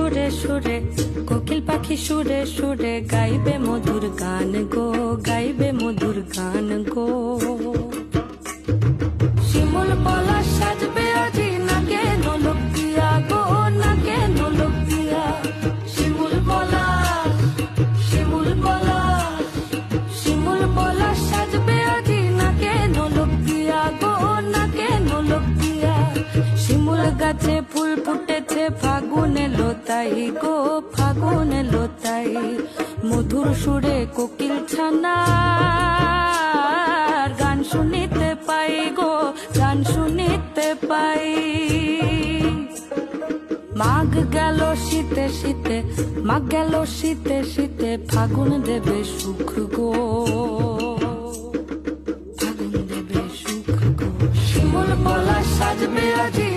সুরে সুরে কোকিল পাখি সুরে সুরে গাইবে মধুর গান গো, গাইবে মধুর গান গো। শিমুল পলাশ সাজবে আজি নাকে নোলক দিয়া গো, নাকে নোলক দিয়া। শিমুল পলাশ, শিমুল পলাশ, শিমুল পলাশ সাজবে আজি নাকে নোলক দিয়া গো, নাকে নোলক দিয়া। শিমুল গাছে ফুল ফুটেছে ফাগুন এলো তাই গো, ফাগুন এলো তাই। মধুর সুরে কোকিল ছানার গান শুনিতে পাই গো, গান শুনিতে পাই। মাঘ গেল শীতে শীতে, মাঘ গেল শীতে শীতে, ফাগুন দেবে সুখ গো, ফাগুন দেবে সুখ গো। শিমুল পলাশ সাজবে আজি